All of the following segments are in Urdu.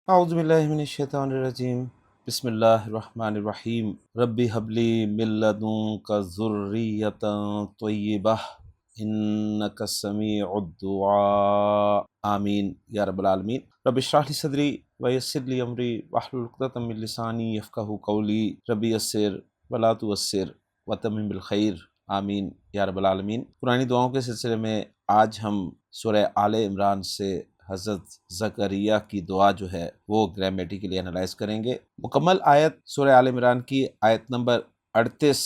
اعوذ باللہ من الشیطان الرجیم بسم اللہ الرحمن الرحیم ربی حبلی من لدنک ذریۃ طیبہ انک سمیع الدعاء آمین یا رب العالمین۔ رب اشرح لی صدری ویسر لی امری واحلل عقدۃ من لسانی یفقہوا قولی ربی یسر ولا تعسر وتمم بالخیر آمین یا رب العالمین۔ پرانی دعاؤں کے سلسلے میں آج ہم سورہ آل عمران سے حضرت زکریا کی دعا جو ہے وہ گرامیٹیکلی انالائز کریں گے۔ مکمل آیت سورہ آل عمران کی آیت نمبر 38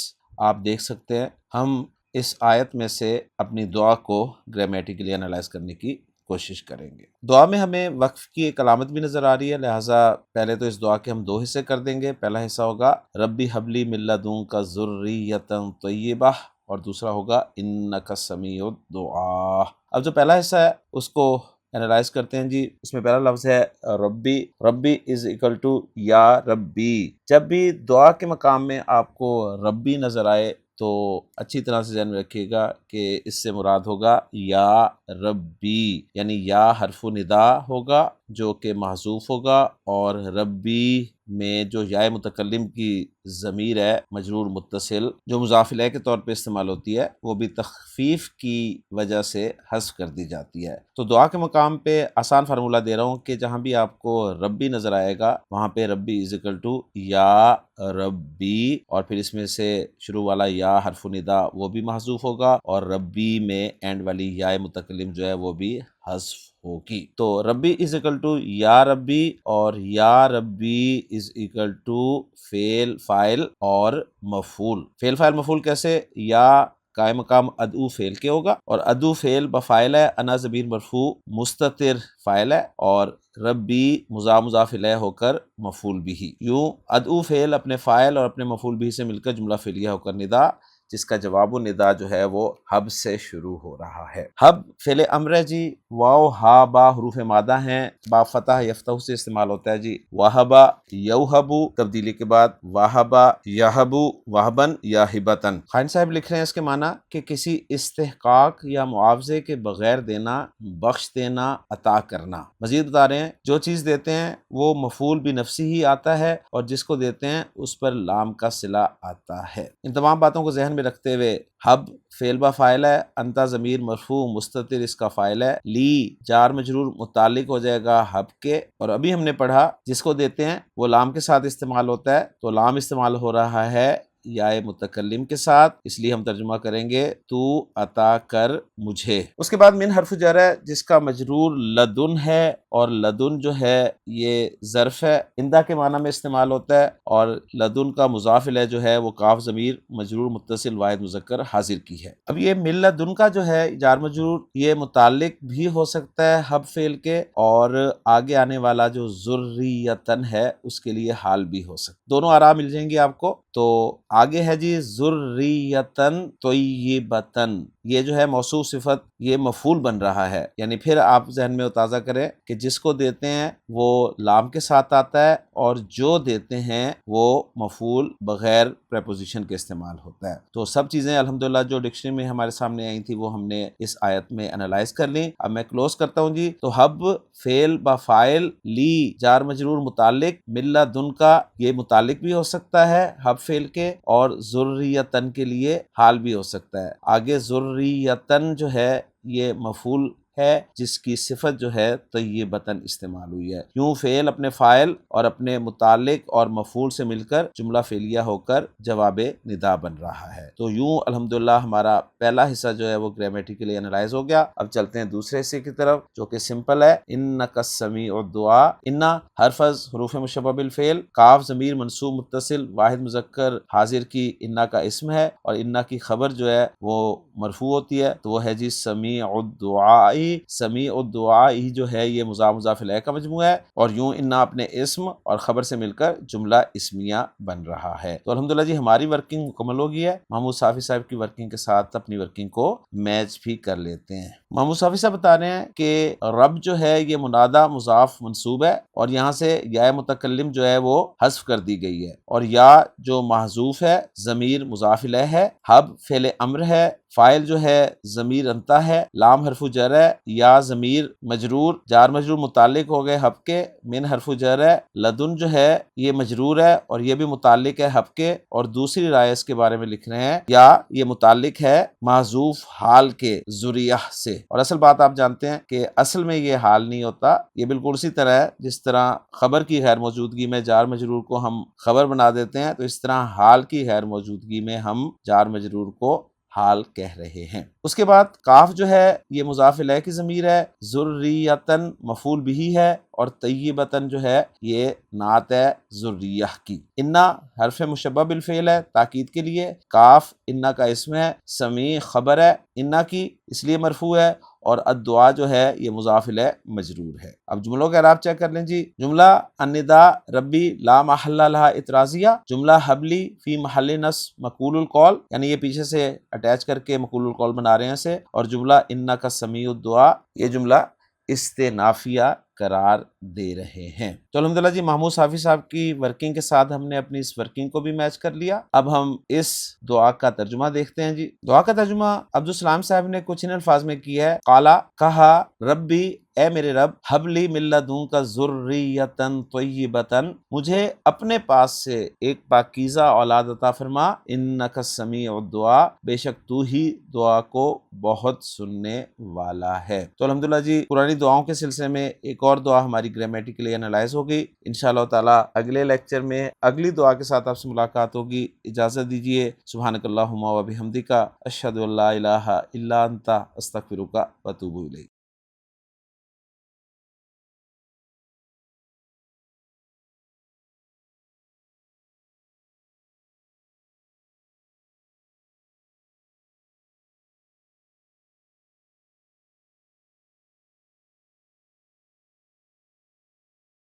آپ دیکھ سکتے ہیں۔ ہم اس آیت میں سے اپنی دعا کو گرامیٹیکلی انالائز کرنے کی کوشش کریں گے۔ دعا میں ہمیں وقف کی ایک علامت بھی نظر آ رہی ہے، لہٰذا پہلے تو اس دعا کے ہم 2 حصے کر دیں گے۔ پہلا حصہ ہوگا ربی حبلی من لدنک ذریۃ طیبہ اور دوسرا ہوگا انک سمیع الدعاء۔ اب جو پہلا حصہ ہے اس کو انالائز کرتے ہیں جی۔ اس میں پہلا لفظ ہے ربی۔ ربی از اکول ٹو یا ربی۔ جب بھی دعا کے مقام میں آپ کو ربی نظر آئے تو اچھی طرح سے ذہن میں رکھیے گا کہ اس سے مراد ہوگا یا ربی، یعنی یا حرف ندا ہوگا جو کہ محذوف ہوگا، اور ربی میں جو یا متکلم کی ضمیر ہے مجرور متصل جو مضاف الیہ کے طور پہ استعمال ہوتی ہے، وہ بھی تخفیف کی وجہ سے حذف کر دی جاتی ہے۔ تو دعا کے مقام پہ آسان فارمولہ دے رہا ہوں کہ جہاں بھی آپ کو ربی نظر آئے گا وہاں پہ ربی از اکول ٹو یا ربی، اور پھر اس میں سے شروع والا یا حرف ندا وہ بھی محذوف ہوگا، اور ربی میں اینڈ والی یا متکلم جو ہے وہ بھی حذف ہوگی۔ تو ربی از اکول ٹو یا ربی، اور یا ربی از اکول ٹو فعل فاعل اور مفعول۔ فعل فاعل مفعول کیسے؟ یا قائم مقام ادعو فعل کے ہوگا، اور ادعو فعل بفاعل ہے، انا ضمیر مرفوع مستتر فاعل ہے، اور ربی مضاف الیہ ہو کر مفعول بھی۔ یوں ادعو فعل اپنے فاعل اور اپنے مفعول بھی سے مل کر جملہ فعلیہ ہو کر ندا، جس کا جواب و ندا جو ہے وہ حب سے شروع ہو رہا ہے۔ حب فعل امر ہے جی، واو ہا با حروف مادہ ہیں، با فتح یفتح سے استعمال ہوتا ہے جی۔ وہبا یوہبو تبدیلی کے بعد وہبا یہبو وہبن یا ہبتن۔ خان صاحب لکھ رہے ہیں اس کے معنی کہ کسی استحقاق یا معاوضے کے بغیر دینا، بخش دینا، عطا کرنا۔ مزید بتا رہے ہیں جو چیز دیتے ہیں وہ مفعول بنفسی ہی آتا ہے، اور جس کو دیتے ہیں اس پر لام کا صلہ آتا ہے۔ ان تمام باتوں کو ذہن میں رکھتے ہوئے حب فعل با فاعل ہے، انتا ضمیر مرفوع مستتر اس کا فاعل ہے، لی جار مجرور متعلق ہو جائے گا حب کے، اور ابھی ہم نے پڑھا جس کو دیتے ہیں وہ لام کے ساتھ استعمال ہوتا ہے، تو لام استعمال ہو رہا ہے یا متکلم کے ساتھ، اس لیے ہم ترجمہ کریں گے تو عطا کر مجھے۔ اس کے بعد من حرف جر ہے جس کا مجرور لدن ہے، اور لدن جو ہے یہ ظرف ہے، اندہ کے معنی میں استعمال ہوتا ہے، اور لدن کا مضاف الیہ جو ہے وہ کاف ضمیر مجرور متصل واحد مذکر حاضر کی ہے۔ اب یہ من لدن کا جو ہے جار مجرور یہ متعلق بھی ہو سکتا ہے حب فعل کے، اور آگے آنے والا جو ذریتن ہے اس کے لیے حال بھی ہو سکتا ہے۔ دونوں آرا مل جائیں گی آپ کو۔ تو آگے ہے جی ذریتن طیبتن، یہ جو ہے موصوف صفت یہ مفعول بن رہا ہے، یعنی پھر آپ ذہن میں تازہ کریں کہ جس کو دیتے ہیں وہ لام کے ساتھ آتا ہے، اور جو دیتے ہیں وہ مفعول بغیر پریپوزیشن کے استعمال ہوتا ہے۔ تو سب چیزیں الحمدللہ جو ڈکشنری میں ہمارے سامنے آئی تھی وہ ہم نے اس آیت میں انالائز کر لی۔ اب میں کلوز کرتا ہوں جی۔ تو حب فعل با فاعل، لی جار مجرور متعلق، من لدن کا یہ متعلق بھی ہو سکتا ہے حب فعل کے، اور ذریتن کے لیے حال بھی ہو سکتا ہے۔ آگے ذریتن جو ہے یہ مفعول ہے جس کی صفت جو ہے طیبتن استعمال ہوئی ہے۔ یوں فعل اپنے فاعل اور اپنے متعلق اور مفعول سے مل کر جملہ فعلیہ ہو کر جواب ندا بن رہا ہے۔ تو یوں الحمدللہ ہمارا پہلا حصہ جو ہے وہ گرامیٹیکلی انالائز ہو گیا۔ اب چلتے ہیں دوسرے حصے کی طرف جو کہ سمپل ہے۔ انک السمیع الدعاء، انا حرف از حروف مشبہ بالفعل، کاف ضمیر منصوب متصل واحد مذکر حاضر کی انا کا اسم ہے، اور انا کی خبر جو ہے وہ مرفوع ہوتی ہے، تو وہ ہے جی سمیع الدعاء۔ سمیع الدعاء جو ہے یہ مضاف الیہ کا مجموعہ ہے، اور یوں انا اپنے اسم اور خبر سے مل کر جملہ اسمیہ بن رہا ہے۔ تو الحمدللہ جی ہماری ورکنگ مکمل ہو گئی ہے۔ محمود صافی صاحب کی ورکنگ کے ساتھ اپنی ورکنگ کو میچ بھی کر لیتے ہیں۔ محمود صافی صاحب بتا رہے ہیں کہ رب جو ہے یہ منادہ مضاف منصوب ہے، اور یہاں سے یا متکلم جو ہے وہ حذف کر دی گئی ہے، اور یا جو محذوف ہے ضمیر مضاف الیہ ہے، حب فعل امر ہے، فائل جو ہے ضمیر انتا ہے، لام حرف جر ہے، یا ضمیر مجرور، جار مجرور متعلق ہو گئے حب کے، من حرف جر ہے، لدن جو ہے یہ مجرور ہے اور یہ بھی متعلق ہے حب کے، اور دوسری رائے اس کے بارے میں لکھ رہے ہیں یا یہ متعلق ہے محذوف حال کے ذریعہ سے۔ اور اصل بات آپ جانتے ہیں کہ اصل میں یہ حال نہیں ہوتا، یہ بالکل اسی طرح ہے جس طرح خبر کی غیر موجودگی میں جار مجرور کو ہم خبر بنا دیتے ہیں، تو اس طرح حال کی غیر موجودگی میں ہم جار مجرور کو حال کہہ رہے ہیں۔ اس کے بعد کاف جو ہے یہ مضاف الیہ کی ضمیر ہے، ذریتن مفعول بھی ہے، اور طیبتن جو ہے یہ نعت ہے ذریہ کی۔ انا حرف مشبہ بالفعل ہے تاکید کے لیے، کاف انا کا اسم ہے، سمیع خبر ہے انا کی اس لیے مرفوع ہے، اور الدعاء جو ہے یہ مضاف الیہ مجرور ہے۔ اب جملوں کا اعراب چیک کر لیں جی۔ جملہ النداء ربی لا محل لہا اعتراضیہ، جملہ حبلی فی محل نصب مقول القول، یعنی یہ پیچھے سے اٹیچ کر کے مقول القول بنا رہے ہیں اسے، اور جملہ انک سمیع الدعاء یہ جملہ استئنافیہ قرار دے رہے ہیں۔ تو الحمدللہ جی محمود صافی صاحب کی ورکنگ کے ساتھ ہم نے اپنی اس ورکنگ کو بھی میچ کر لیا۔ اب ہم اس دعا کا ترجمہ دیکھتے ہیں جی۔ دعا کا ترجمہ عبدالسلام صاحب نے کچھ ان الفاظ میں کیا ہے، قالا کہا، ربی اے میرے رب، حبلی من لدنک ذریۃ طیبۃ مجھے اپنے پاس سے ایک پاکیزہ اولاد عطا فرما، انک سمیع الدعاء بے شک تو ہی دعا کو بہت سننے والا ہے۔ تو الحمدللہ جی پرانی دعاؤں کے سلسلے میں ایک اور دعا ہماری گرامیٹیکلی انالائز ہوگی۔ انشاءاللہ تعالی اگلے لیکچر میں اگلی دعا کے ساتھ آپ سے ملاقات ہوگی۔ اجازت دیجیے، سبحانک اللہم و بحمدک، اشہد ان لا الہ الا انت، استغفرک و اتوب الیک۔